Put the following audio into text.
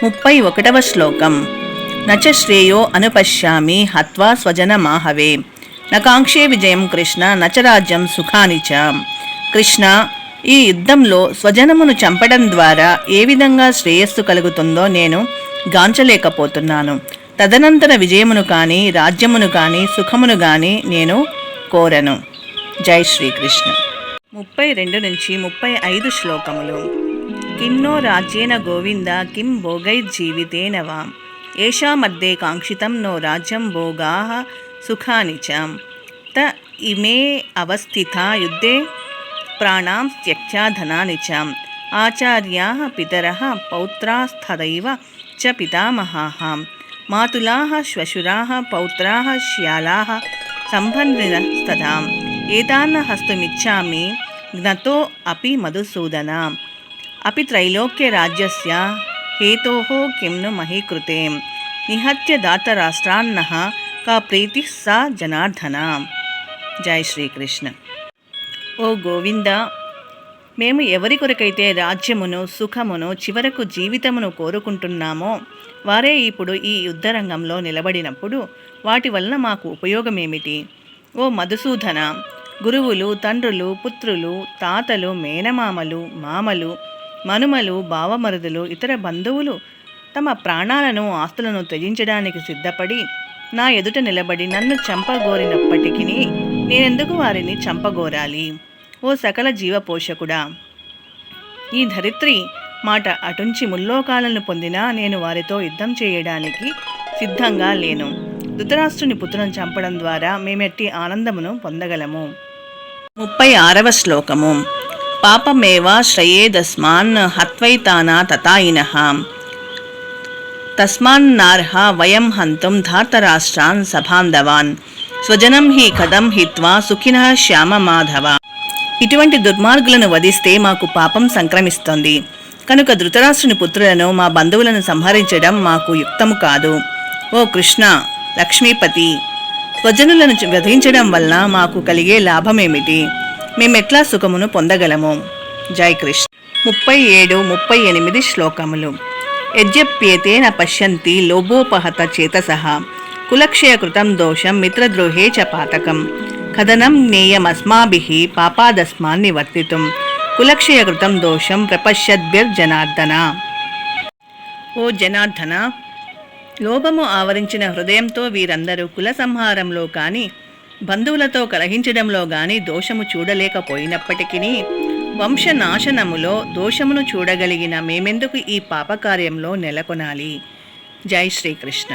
31వ శ్లోకం. నచ శ్రేయో అనుపశ్యామి హత్వా స్వజనమాహవే నకాంక్షే విజయం కృష్ణ నచ రాజ్యం సుఖాని చ. కృష్ణ, ఈ యుద్ధంలో స్వజనమును చంపడం ద్వారా ఏ విధంగా శ్రేయస్సు కలుగుతుందో నేను గాంచలేకపోతున్నాను. తదనంతర విజయమును కానీ, రాజ్యమును కానీ, సుఖమును కానీ నేను కోరను. జై శ్రీకృష్ణ. 32 నుంచి 35 శ్లోకములు. కిం నో రాజ్యేన గోవింద కిం భోగైర్జీవితేన వా ఏషా మధ్యే కాంక్షితం నో రాజ్యం భోగాః సుఖాని చ. త ఇమే అవస్థితా యుద్ధే ప్రాణాం త్యక్త్యా ధనాని చ. ఆచార్యాః పితరః పౌత్రాస్తథైవ చ పితామహాః మాతులాః శ్వశురాः పౌత్రాः శ్యాలాः సంబంధినస్తథా. ఏతాన్న హస్తుమిచ్చామి జ్ఞతో అపి మధుసూదన. అపి త్రైలోక్య రాజ్యస్య హేతోః కిం ను మహీకృతే నిహత్య దాతరాష్ట్రాన్నః కా ప్రీతి సా జనార్దన. జై శ్రీకృష్ణ. ఓ గోవింద, మేము ఎవరి కొరకైతే రాజ్యమును, సుఖమును, చివరకు జీవితమును కోరుకుంటున్నామో వారే ఇప్పుడు ఈ యుద్ధరంగంలో నిలబడినప్పుడు వాటి వలన మాకు ఉపయోగమేమిటి? ఓ మధుసూదన, గురువులు, తండ్రులు, పుత్రులు, తాతలు, మేనమామలు, మామలు, మనుమలు, బావమరుదులు, ఇతర బంధువులు తమ ప్రాణాలను, ఆస్తులను త్యజించడానికి సిద్ధపడి నా ఎదుట నిలబడి నన్ను చంపగోరినప్పటికీ నేనెందుకు వారిని చంపగోరాలి? ఓ సకల జీవపోషకుడా, ఈ ధరిత్రి మాట అటుంచి ముల్లోకాలను పొందినా నేను వారితో యుద్ధం చేయడానికి సిద్ధంగా లేను. ధృతరాష్ట్రుని పుత్రులను చంపడం ద్వారా మేమెట్టి ఆనందమును పొందగలము. 36వ శ్లోకము. పాపమేవా శ్రయేదస్మాన్ హత్వైతానా తతాయినః తస్మాన్నార్హ వయం హంతుం ధార్తరాష్ట్రాన్ సబాంధవాన్ స్వజనం హి కథం హిత్వా సుఖినః శ్యామ మాధవ. ఇటువంటి దుర్మార్గులను వధిస్తే మాకు పాపం సంక్రమిస్తుంది కనుక ధృతరాష్ట్రుని పుత్రులను, మా బంధువులను సంహరించడం మాకు యుక్తము కాదు. ఓ కృష్ణ, లక్ష్మీపతి, స్వజనులను వధించడం వలన మాకు కలిగే లాభమేమిటి? మేమెట్లా సుఖమును పొందగలము? జై కృష్ణ. 37-38 శ్లోకములు. యజ్ఞప్యేతేన పశ్యంతి లోభోపహత చేతసః కులక్షయకృతం దోషం మిత్రద్రోహే చ పాతకం కథనం జ్ఞేయమస్మాభిః పాపాదస్మాన్ నివర్తితుం కులక్షయకృతం దోషం ప్రపశ్యద్భిర్జనార్దన. ఓ జనార్దన, లోభము ఆవరించిన హృదయంతో వీరందరూ కుల సంహారంలో కానీ, బంధువులతో కలహించడంలో కానీ దోషము చూడలేకపోయినప్పటికీ వంశనాశనములో దోషమును చూడగలిగిన మేమెందుకు ఈ పాపకార్యంలో నెలకొనాలి? జై శ్రీకృష్ణ.